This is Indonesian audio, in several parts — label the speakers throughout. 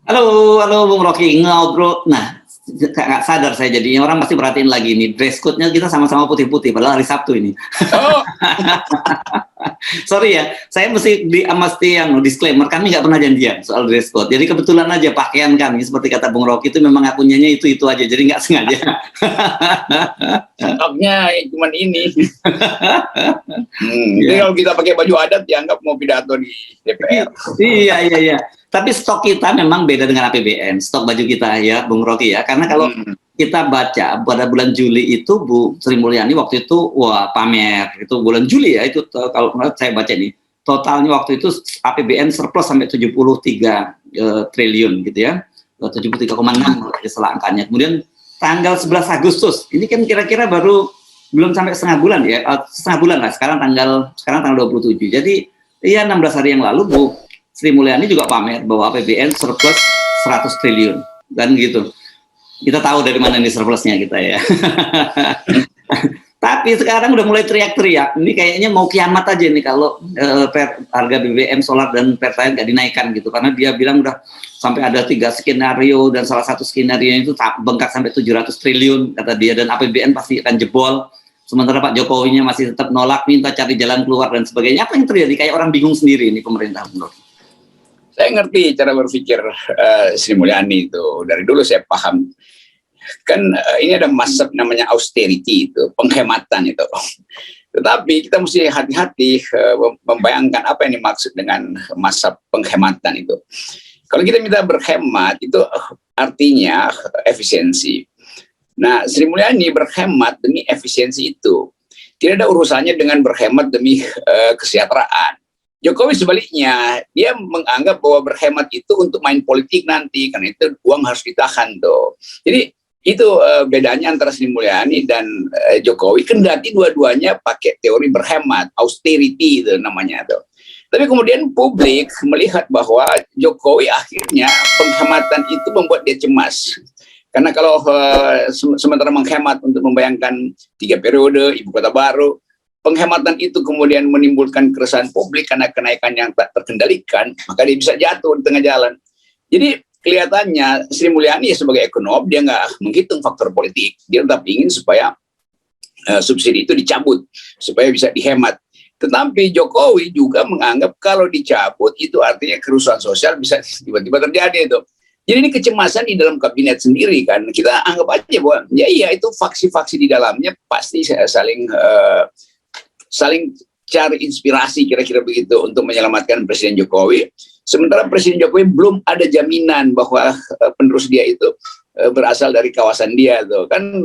Speaker 1: Halo, halo Bung Rocky, ngobrol. Nah, nggak sadar saya jadinya orang pasti perhatiin lagi nih dress code-nya kita sama-sama putih-putih, padahal hari Sabtu ini.
Speaker 2: Oh,
Speaker 1: Sorry ya, saya mesti yang disclaimer kami nggak pernah janjian soal dress code. Jadi kebetulan aja pakaian kami seperti kata Bung Rocky itu memang akunya itu aja, jadi nggak sengaja.
Speaker 2: stoknya cuman ini. Jadi
Speaker 1: Ya.
Speaker 2: kalau kita pakai baju adat dianggap mau pidato di DPR.
Speaker 1: Iya. Tapi stok kita memang beda dengan APBN, stok baju kita ya, Bung Rocky ya. Karena kalau kita baca pada bulan Juli itu Bu Sri Mulyani waktu itu wah pamer itu bulan Juli ya itu kalau saya baca nih totalnya waktu itu APBN surplus sampai 73 triliun gitu ya, 73,6 salah angkanya. Kemudian tanggal 11 Agustus ini kan kira-kira baru belum sampai setengah bulan ya, setengah bulan lah sekarang tanggal 27. Jadi iya 16 hari yang lalu Bu Sri Mulyani juga pamer bahwa APBN surplus 100 triliun dan gitu. Kita tahu dari mana ini surplusnya kita ya. Tapi sekarang udah mulai teriak-teriak. Ini kayaknya mau kiamat aja nih kalau harga BBM, solar dan Pertalite nggak dinaikkan gitu. Karena dia bilang udah sampai ada 3 skenario dan salah satu skenario itu bengkak sampai 700 triliun kata dia dan APBN pasti akan jebol. Sementara Pak Jokowinya masih tetap nolak, minta cari jalan keluar dan sebagainya. Apa yang terjadi? Kayak orang bingung sendiri ini pemerintah menurut.
Speaker 2: Saya ngerti cara berpikir Sri Mulyani itu. Dari dulu saya paham. Kan ini ada masa namanya austerity itu, penghematan itu. Tetapi kita mesti hati-hati membayangkan apa yang dimaksud dengan masa penghematan itu. Kalau kita minta berhemat itu artinya efisiensi. Nah, Sri Mulyani berhemat demi efisiensi itu. Tidak ada urusannya dengan berhemat demi kesejahteraan. Jokowi sebaliknya, dia menganggap bahwa berhemat itu untuk main politik nanti, karena itu uang harus ditahan tuh. Jadi itu bedanya antara Sri Mulyani dan Jokowi, kendati dua-duanya pakai teori berhemat, austerity itu namanya tuh. Tapi kemudian publik melihat bahwa Jokowi akhirnya penghematan itu membuat dia cemas. Karena kalau sementara menghemat untuk membayangkan 3 periode, ibu kota baru, penghematan itu kemudian menimbulkan keresahan publik karena kenaikan yang tak terkendalikan, maka dia bisa jatuh di tengah jalan. Jadi kelihatannya Sri Mulyani sebagai ekonom, dia nggak menghitung faktor politik. Dia tetap ingin supaya subsidi itu dicabut, supaya bisa dihemat. Tetapi Jokowi juga menganggap kalau dicabut itu artinya kerusuhan sosial bisa tiba-tiba terjadi itu. Jadi ini kecemasan di dalam kabinet sendiri kan. Kita anggap aja bahwa ya iya itu faksi-faksi di dalamnya pasti saling cari inspirasi kira-kira begitu untuk menyelamatkan Presiden Jokowi. Sementara Presiden Jokowi belum ada jaminan bahwa penerus dia itu berasal dari kawasan dia tuh. Kan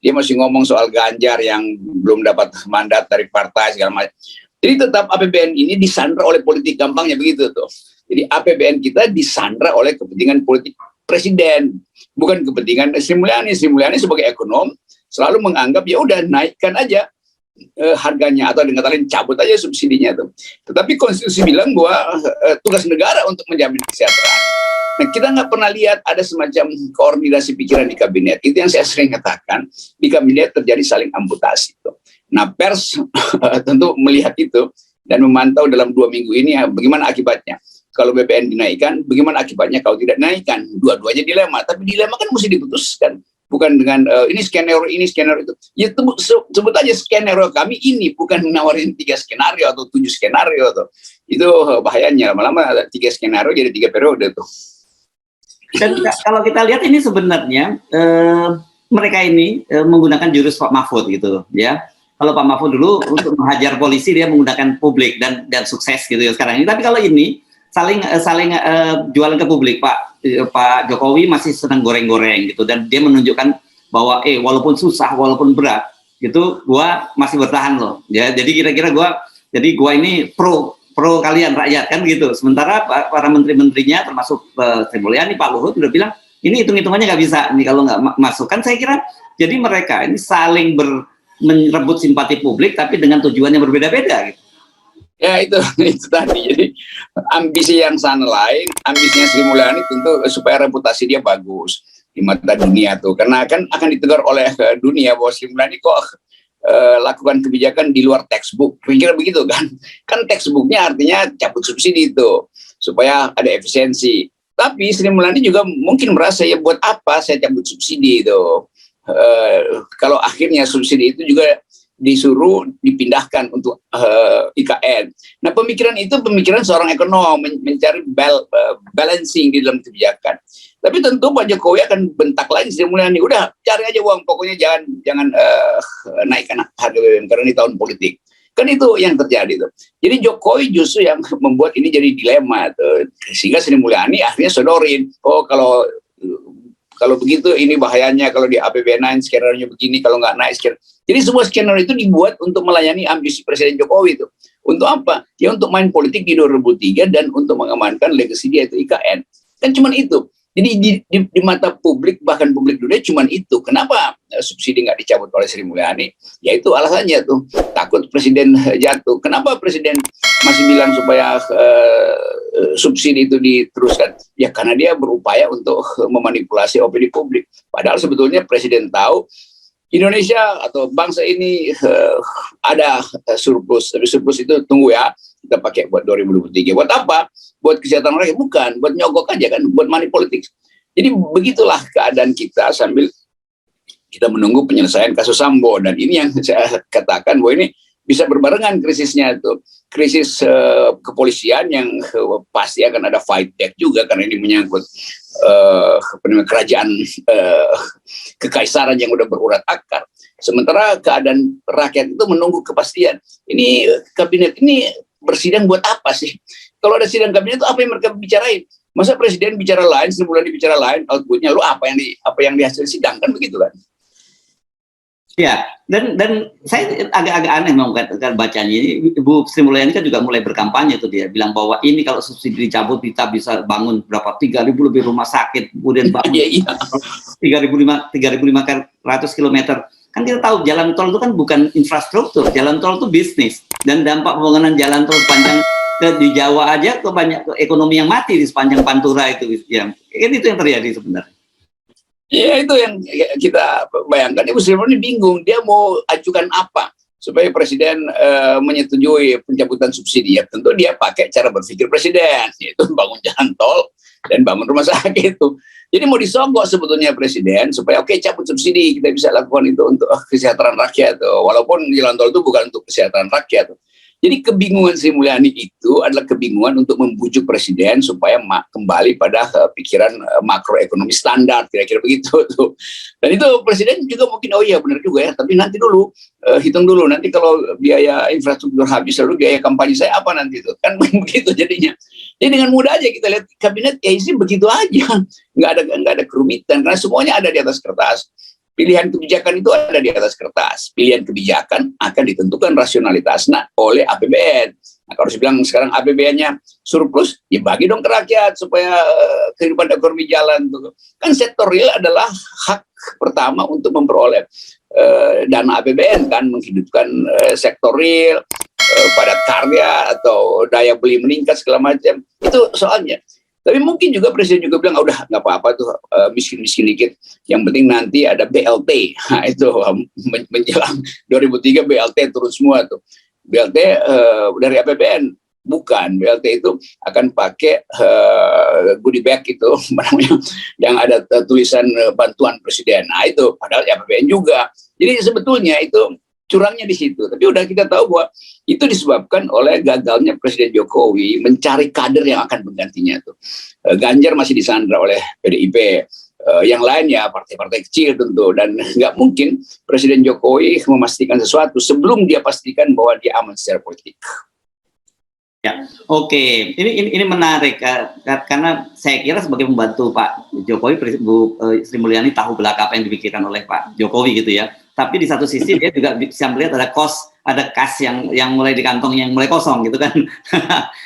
Speaker 2: dia masih ngomong soal Ganjar yang belum dapat mandat dari partai segala macam. Jadi tetap APBN ini disandra oleh politik, gampangnya begitu tuh. Jadi APBN kita disandra oleh kepentingan politik presiden, bukan kepentingan Sri Mulyani. Sri Mulyani sebagai ekonom selalu menganggap ya udah naikkan aja harganya atau dengan kata lain cabut aja subsidinya tuh. Tetapi konstitusi bilang bahwa tugas negara untuk menjamin kesejahteraan. Nah, kita nggak pernah lihat ada semacam koordinasi pikiran di kabinet. Itu yang saya sering katakan, di kabinet terjadi saling amputasi tuh. Nah, pers tentu melihat itu dan memantau dalam 2 minggu ini ya, bagaimana akibatnya. Kalau BBM dinaikkan, bagaimana akibatnya kalau tidak dinaikkan? Dua-duanya dilema, tapi dilema kan mesti diputuskan. Bukan dengan ini skenario itu. Ya sebut aja skenario kami ini, bukan menawarin 3 skenario atau 7 skenario tuh. Itu bahayanya, lama-lama ada 3 skenario jadi 3 periode tuh.
Speaker 1: Dan kalau kita lihat ini sebenarnya mereka ini menggunakan jurus Pak Mahfud gitu ya. Kalau Pak Mahfud dulu untuk menghajar polisi dia menggunakan publik dan sukses gitu ya sekarang ini. Tapi kalau ini saling jualan ke publik. Pak Jokowi masih senang goreng-goreng gitu dan dia menunjukkan bahwa walaupun susah, walaupun berat gitu, gua masih bertahan loh. Ya, jadi kira-kira gua ini pro kalian rakyat kan gitu. Sementara para menteri-menterinya termasuk Sri Mulyani, Pak Luhut udah bilang ini hitung-hitungannya nggak bisa nih kalau nggak masuk. Kan saya kira jadi mereka ini saling merebut simpati publik tapi dengan tujuan yang berbeda-beda gitu.
Speaker 2: Ya itu tadi. Jadi ambisi yang sana lain, ambisinya Sri Mulyani tentu supaya reputasi dia bagus di mata dunia tuh. Karena kan akan ditegur oleh dunia bahwa Sri Mulyani kok lakukan kebijakan di luar textbook. Pikir begitu kan? Kan textbooknya artinya cabut subsidi itu supaya ada efisiensi. Tapi Sri Mulyani juga mungkin merasa ya buat apa saya cabut subsidi itu. Kalau akhirnya subsidi itu juga disuruh dipindahkan untuk IKN. Nah, pemikiran itu pemikiran seorang ekonom mencari balancing di dalam kebijakan. Tapi tentu Pak Jokowi akan bentak lagi Sri Mulyani, udah cari aja uang, pokoknya jangan naikkan harga BBM karena ini tahun politik. Kan itu yang terjadi tuh. Jadi Jokowi justru yang membuat ini jadi dilema tuh. Sehingga Sri Mulyani akhirnya sodorin, oh kalau begitu ini bahayanya kalau di APBN skenario begini, kalau nggak naik skenario. Jadi semua skenario itu dibuat untuk melayani ambisi Presiden Jokowi itu. Untuk apa? Ya untuk main politik di 2003 dan untuk mengamankan legasi dia itu IKN. Kan cuma itu. Jadi di mata publik, bahkan publik dunia cuma itu. Kenapa subsidi nggak dicabut oleh Sri Mulyani? Ya itu alasannya tuh. Takut Presiden jatuh. Kenapa Presiden masih bilang supaya subsidi itu diteruskan? Ya karena dia berupaya untuk memanipulasi opini publik. Padahal sebetulnya Presiden tahu Indonesia atau bangsa ini ada surplus. Tapi surplus itu tunggu ya, kita pakai buat 2023. Buat apa? Buat kesehatan rakyat? Bukan, buat nyogok aja kan, buat money politik. Jadi begitulah keadaan kita sambil kita menunggu penyelesaian kasus Sambo. Dan ini yang saya katakan bahwa ini bisa berbarengan krisisnya itu. Krisis kepolisian yang pasti akan ada fight back juga karena ini menyangkut kerajaan kekaisaran yang udah berurat akar. Sementara keadaan rakyat itu menunggu kepastian. Ini kabinet ini bersidang buat apa sih? Kalau ada sidang kabinet itu apa yang mereka bicarain? Masa Presiden bicara lain, Sri Mulyani bicara lain, outputnya lu apa yang dihasil sidang, kan begitu kan?
Speaker 1: Ya, dan saya agak aneh mengatakan bacanya ini. Ibu Sri Mulyani kan juga mulai berkampanye tuh, dia bilang bahwa ini kalau subsidi dicabut kita bisa bangun berapa 3.000 lebih rumah sakit, kemudian bangun 3.500 kilometer. Kan kita tahu jalan tol itu kan bukan infrastruktur, jalan tol itu bisnis, dan dampak pembangunan jalan tol sepanjang di Jawa aja ke banyak ekonomi yang mati di sepanjang Pantura itu, yang kan itu yang terjadi sebenarnya.
Speaker 2: Ya itu yang kita bayangkan. Ibu Sri Mulyani bingung, dia mau ajukan apa supaya Presiden menyetujui pencabutan subsidi. Ya tentu dia pakai cara berpikir Presiden, yaitu bangun jalan tol dan bangun rumah sakit itu. Jadi mau disogok sebetulnya Presiden supaya oke, cabut subsidi, kita bisa lakukan itu untuk kesejahteraan rakyat. Walaupun jalan tol itu bukan untuk kesejahteraan rakyat. Jadi kebingungan Sri Mulyani itu adalah kebingungan untuk membujuk Presiden supaya kembali pada pikiran makroekonomi standar, kira-kira begitu tuh. Dan itu Presiden juga mungkin, oh iya benar juga ya, tapi nanti dulu, hitung dulu, nanti kalau biaya infrastruktur habis, lalu biaya kampanye saya apa nanti itu, kan begitu jadinya. Jadi dengan mudah aja kita lihat kabinet, ya isi begitu aja, nggak ada kerumitan, karena semuanya ada di atas kertas. Pilihan kebijakan itu ada di atas kertas. Pilihan kebijakan akan ditentukan rasionalitasnya oleh APBN. Nah, kalau bilang sekarang APBN-nya surplus, ya bagi dong ke rakyat supaya kehidupan ekonomi jalan. Kan sektor real adalah hak pertama untuk memperoleh dana APBN, kan menghidupkan sektor real, pada karya atau daya beli meningkat segala macam. Itu soalnya. Tapi mungkin juga Presiden juga bilang, udah nggak apa-apa tuh miskin-miskin dikit. Yang penting nanti ada BLT. Nah itu menjelang 2003 BLT turun semua tuh. BLT dari APBN. Bukan, BLT itu akan pakai goodie bag itu, yang ada tulisan bantuan Presiden. Nah itu, padahal APBN juga. Jadi sebetulnya itu curangnya di situ. Tapi udah kita tahu bahwa itu disebabkan oleh gagalnya Presiden Jokowi mencari kader yang akan menggantinya tuh. Ganjar masih disandra oleh PDIP. Yang lain ya partai-partai kecil tentu, dan nggak mungkin Presiden Jokowi memastikan sesuatu sebelum dia pastikan bahwa dia aman secara politik.
Speaker 1: Ya, oke. Ini menarik karena saya kira sebagai pembantu Pak Jokowi, Bu Sri Mulyani tahu belaka apa yang dipikirkan oleh Pak Jokowi gitu ya. Tapi di satu sisi dia juga bisa melihat ada kas yang mulai di kantong yang mulai kosong gitu kan.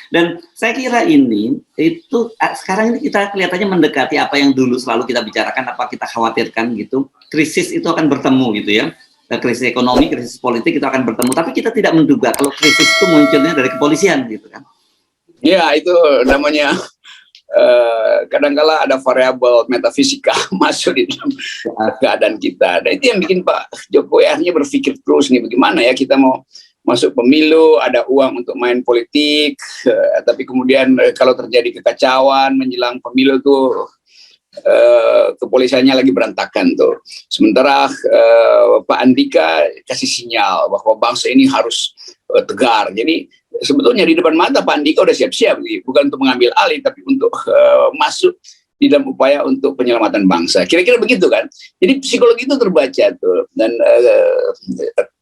Speaker 1: Dan saya kira ini itu sekarang ini kita kelihatannya mendekati apa yang dulu selalu kita bicarakan, apa kita khawatirkan gitu. Krisis itu akan bertemu gitu ya. Krisis ekonomi, krisis politik itu akan bertemu. Tapi kita tidak menduga kalau krisis itu munculnya dari kepolisian gitu kan.
Speaker 2: Ya itu namanya kadang-kala ada variabel metafisika masuk di dalam keadaan kita. Dan itu yang bikin Pak Jokowi akhirnya berpikir terus nih, bagaimana ya kita mau masuk pemilu, ada uang untuk main politik, tapi kemudian kalau terjadi kekacauan menjelang pemilu tuh kepolisiannya lagi berantakan tuh. Sementara Pak Andika kasih sinyal bahwa bangsa ini harus tegar. Jadi sebetulnya di depan mata Pak Andika udah siap-siap, bukan untuk mengambil alih, tapi untuk masuk di dalam upaya untuk penyelamatan bangsa. Kira-kira begitu kan. Jadi psikologi itu terbaca tuh, dan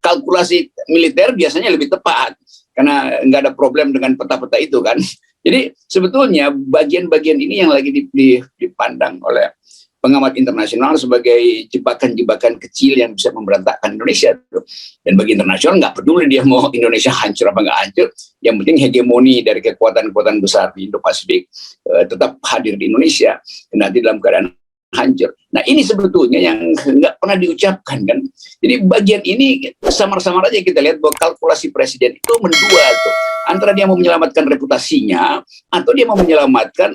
Speaker 2: kalkulasi militer biasanya lebih tepat karena nggak ada problem dengan peta-peta itu kan. Jadi sebetulnya bagian-bagian ini yang lagi dipandang oleh pengamat internasional sebagai jebakan-jebakan kecil yang bisa memberantakkan Indonesia. Dan bagi internasional nggak peduli dia mau Indonesia hancur apa nggak hancur, yang penting hegemoni dari kekuatan-kekuatan besar di Indo-Pasifik tetap hadir di Indonesia, nanti dalam keadaan hancur. Nah ini sebetulnya yang nggak pernah diucapkan kan. Jadi bagian ini samar-samar aja kita lihat bahwa kalkulasi presiden itu mendua tuh, antara dia mau menyelamatkan reputasinya atau dia mau menyelamatkan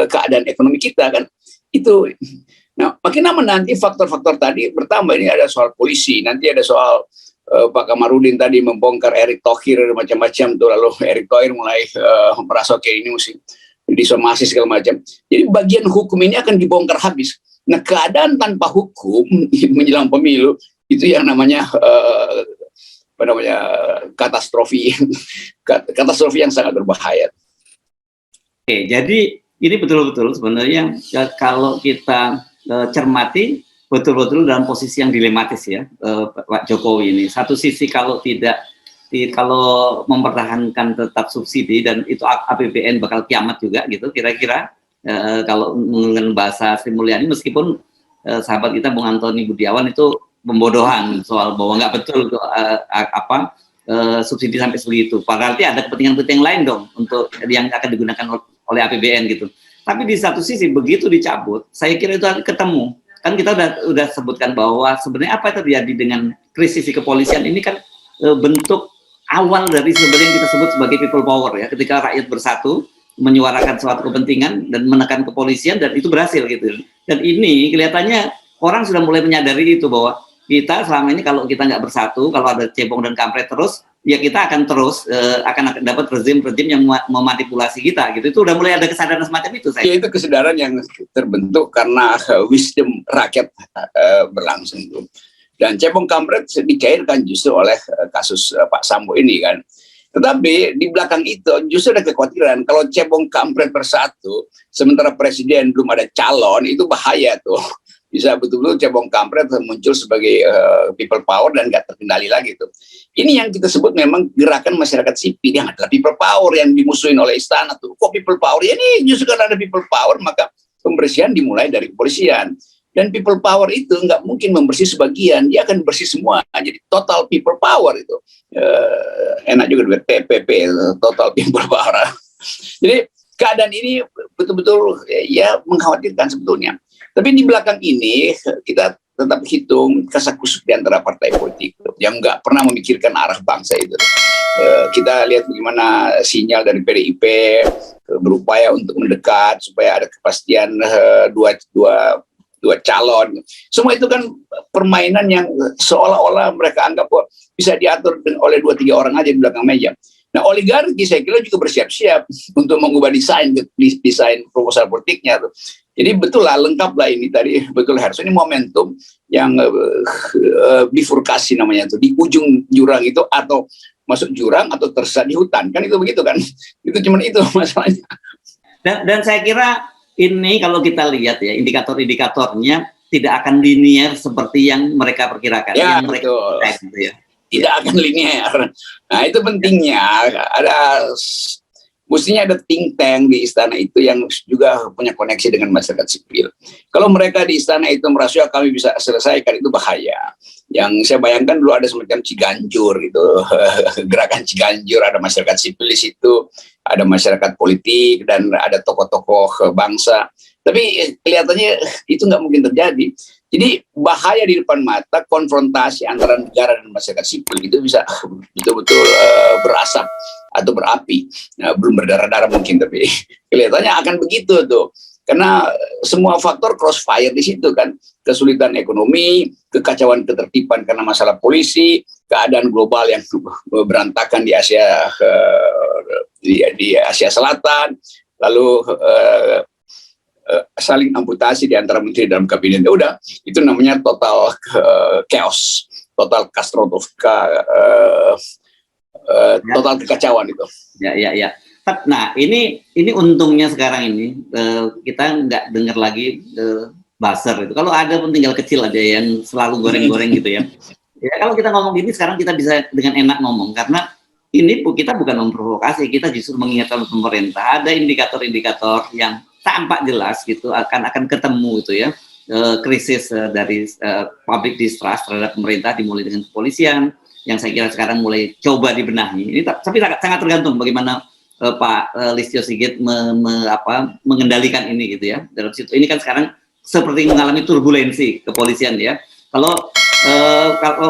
Speaker 2: keadaan ekonomi kita kan. Itu. Nah, makin lama nanti faktor-faktor tadi bertambah. Ini ada soal polisi, nanti ada soal Pak Kamarudin tadi membongkar Erick Thohir macam-macam tuh, lalu Erick Thohir mulai merasa oke ini mesti disomasi segala macam. Jadi bagian hukum ini akan dibongkar habis. Nah, keadaan tanpa hukum menjelang pemilu itu yang namanya katastrofi yang sangat berbahaya.
Speaker 1: Oke, jadi ini betul-betul sebenarnya kalau kita cermati betul-betul dalam posisi yang dilematis ya, Pak Jokowi ini. Satu sisi kalau kalau mempertahankan tetap subsidi dan itu APBN bakal kiamat juga gitu kira-kira, kalau menggunakan bahasa Sri Mulyani, meskipun sahabat kita Bung Antoni Budiawan itu pembodohan soal bahwa nggak betul subsidi sampai segitu. Berarti ada kepentingan-kepentingan lain dong untuk yang akan digunakan oleh APBN gitu. Tapi di satu sisi begitu dicabut, saya kira itu ketemu. Kan kita udah sebutkan bahwa sebenarnya apa yang terjadi dengan krisis di kepolisian ini kan bentuk awal dari sebenarnya yang kita sebut sebagai people power ya. Ketika rakyat bersatu menyuarakan suatu kepentingan dan menekan kepolisian, dan itu berhasil gitu. Dan ini kelihatannya orang sudah mulai menyadari itu, bahwa kita selama ini kalau kita nggak bersatu, kalau ada cebong dan kampret terus, ya kita akan terus akan dapat rezim-rezim yang memanipulasi kita gitu. Itu udah mulai ada kesadaran semacam itu saya.
Speaker 2: Ya, itu kesadaran yang terbentuk karena wisdom rakyat berlangsung itu. Dan cebong kampret dicairkan justru oleh kasus Pak Sambo ini kan. Tetapi di belakang itu justru ada kekhawatiran kalau cebong kampret bersatu sementara presiden belum ada calon, itu bahaya tuh. Bisa betul-betul cebong kampret muncul sebagai people power dan nggak terkendali lagi tuh. Ini yang kita sebut memang gerakan masyarakat sipil yang adalah people power yang dimusuhin oleh istana tuh. Kok people power? Ya ini justru karena ada people power maka pembersihan dimulai dari kepolisian. Dan people power itu nggak mungkin membersih sebagian, dia akan bersih semua. Jadi total people power itu. Enak juga duit PPP, total people power. Jadi keadaan ini betul-betul ya mengkhawatirkan sebetulnya. Tapi di belakang ini kita tetap hitung kasakusuk di antara partai politik yang nggak pernah memikirkan arah bangsa itu. Kita lihat bagaimana sinyal dari PDIP berupaya untuk mendekat supaya ada kepastian dua calon. Semua itu kan permainan yang seolah-olah mereka anggap bahwa bisa diatur oleh 2-3 orang aja di belakang meja. Nah, oligarki saya kira juga bersiap-siap untuk mengubah desain proposal politiknya tuh. Jadi betul lah, lengkap lah ini tadi, betul Herso, ini momentum yang bifurkasi namanya tuh, di ujung jurang itu, atau masuk jurang atau tersesat di hutan, kan itu begitu kan, itu cuman itu masalahnya. Dan
Speaker 1: saya kira ini kalau kita lihat ya, indikator-indikatornya tidak akan linear seperti yang mereka perkirakan.
Speaker 2: Ya,
Speaker 1: yang mereka
Speaker 2: betul.
Speaker 1: gitu ya.
Speaker 2: Tidak akan linear. Nah, itu pentingnya. Mestinya ada think tank di istana itu yang juga punya koneksi dengan masyarakat sipil. Kalau mereka di istana itu merasa kami bisa selesaikan, itu bahaya. Yang saya bayangkan dulu ada semacam Ciganjur gitu, gerakan Ciganjur, ada masyarakat sipil di situ, ada masyarakat politik dan ada tokoh-tokoh bangsa. Tapi kelihatannya itu nggak mungkin terjadi. Jadi bahaya di depan mata, konfrontasi antara negara dan masyarakat sipil itu bisa betul-betul berasap atau berapi. Nah, belum berdarah-darah mungkin, tapi kelihatannya akan begitu tuh. Karena semua faktor crossfire di situ kan. Kesulitan ekonomi, kekacauan ketertiban karena masalah polisi, keadaan global yang berantakan di Asia di Asia Selatan, lalu saling amputasi di antara menteri dalam kabinet. Udah, itu namanya total chaos, total total kekacauan itu.
Speaker 1: Ya. Nah, ini untungnya sekarang ini kita nggak dengar lagi buzzer itu. Kalau ada pun tinggal kecil aja yang selalu goreng-goreng gitu ya. Ya kalau kita ngomong gini sekarang kita bisa dengan enak ngomong karena ini kita bukan memprovokasi, kita justru mengingatkan pemerintah ada indikator-indikator yang tampak jelas gitu akan ketemu gitu ya. Krisis dari public distrust terhadap pemerintah dimulai dengan kepolisian yang saya kira sekarang mulai coba dibenahi. Ini tapi sangat tergantung bagaimana Pak Listio Sigit mengendalikan ini gitu ya. Dalam situ ini kan sekarang seperti mengalami turbulensi kepolisian ya. Kalau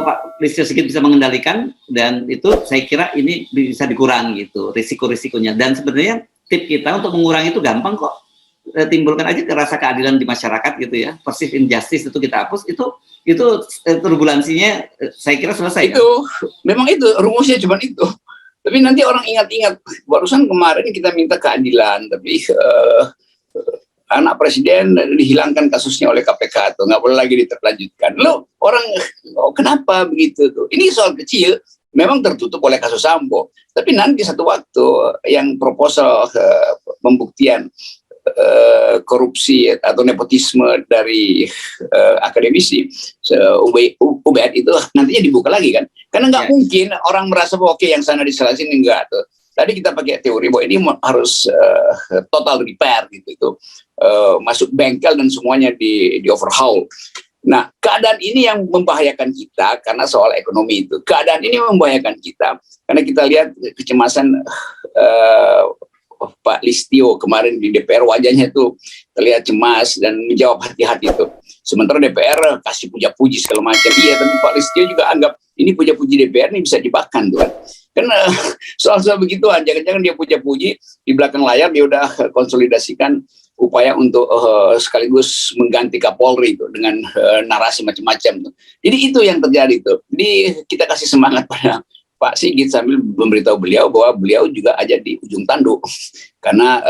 Speaker 1: Pak Listio Sigit bisa mengendalikan dan itu saya kira ini bisa dikurangi gitu risiko-risikonya. Dan sebenarnya tip kita untuk mengurangi itu gampang kok. Timbulkan aja rasa keadilan di masyarakat gitu ya. Perceived injustice itu kita hapus, itu turbulensinya saya kira selesai.
Speaker 2: Itu kan? Memang itu rumusnya cuma itu. Tapi nanti orang ingat-ingat, barusan kemarin kita minta keadilan, tapi anak presiden dihilangkan kasusnya oleh KPK tuh, nggak boleh lagi dilanjutkan. Lo orang, kenapa begitu tuh? Ini soal kecil, memang tertutup oleh kasus Sambo. Tapi nanti satu waktu yang proposal pembuktian korupsi atau nepotisme dari akademisi UBN itu nantinya dibuka lagi kan, karena nggak mungkin orang merasa bahwa oke yang sana disalah sini enggak tuh. Tadi kita pakai teori bahwa ini harus total repair gitu, itu masuk bengkel dan semuanya di overhaul. Nah, keadaan ini yang membahayakan kita karena soal ekonomi itu. Keadaan ini membahayakan kita karena kita lihat kecemasan Pak Listio kemarin di DPR, wajahnya tuh terlihat cemas dan menjawab hati-hati itu. Sementara DPR kasih puja-puji segala macam. Iya, tapi Pak Listio juga anggap ini puja-puji DPR ini bisa dimakan tuh kan. Karena soal-soal begituan, jangan-jangan dia puja-puji di belakang layar dia udah konsolidasikan upaya untuk sekaligus mengganti Kapolri itu dengan narasi macam-macam tuh. Jadi itu yang terjadi tuh. Jadi kita kasih semangat pada Pak Sigit sambil memberitahu beliau bahwa beliau juga ada di ujung tanduk karena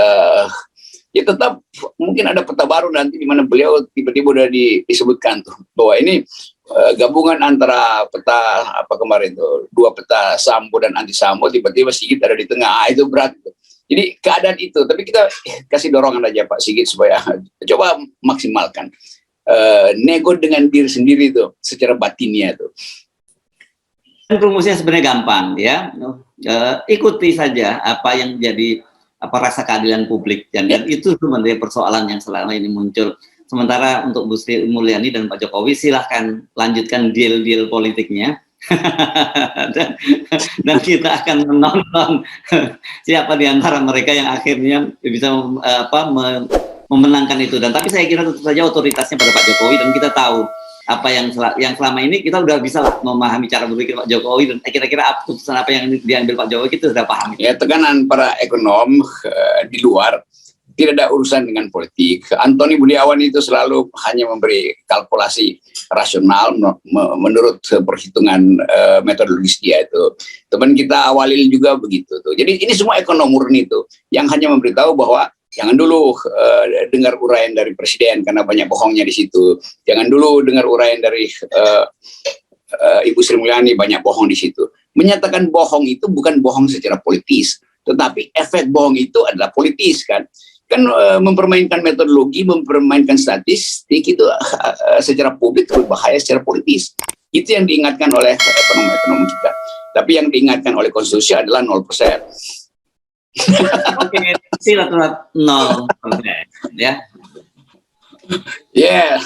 Speaker 2: ya tetap mungkin ada peta baru nanti di mana beliau tiba-tiba udah disebutkan tuh bahwa ini gabungan antara peta apa kemarin tuh dua peta Sambo dan anti Sambo, tiba-tiba Sigit ada di tengah. Itu berat tuh. Jadi keadaan itu, tapi kita kasih dorongan aja Pak Sigit supaya coba maksimalkan nego dengan diri sendiri tuh secara batinnya tuh.
Speaker 1: Rumusnya sebenarnya gampang ya, ikuti saja apa yang jadi rasa keadilan publik dan itu sebenarnya persoalan yang selama ini muncul. Sementara untuk Bu Sri Mulyani dan Pak Jokowi silahkan lanjutkan deal-deal politiknya dan kita akan menonton siapa di antara mereka yang akhirnya bisa memenangkan itu. Dan tapi saya kira tentu saja otoritasnya pada Pak Jokowi dan kita tahu apa yang selama ini kita udah bisa lah memahami cara berpikir Pak Jokowi dan kira-kira keputusan apa yang diambil Pak Jokowi kita sudah paham. Ya,
Speaker 2: tekanan para ekonom di luar tidak ada urusan dengan politik. Antoni Budiawan itu selalu hanya memberi kalkulasi rasional menurut perhitungan metodologis dia itu. Teman kita Awalil juga begitu tuh. Jadi ini semua ekonom murni itu yang hanya memberitahu bahwa jangan dulu dengar uraian dari presiden karena banyak bohongnya di situ. Jangan dulu dengar uraian dari Ibu Sri Mulyani, banyak bohong di situ. Menyatakan bohong itu bukan bohong secara politis, tetapi efek bohong itu adalah politis kan. Kan mempermainkan metodologi, mempermainkan statistik itu secara publik berbahaya secara politis. Itu yang diingatkan oleh ekonom-ekonom kita. Tapi yang diingatkan oleh konstitusi adalah 0%.
Speaker 1: Oke, silaturahmi 0% ya.
Speaker 2: Yeah.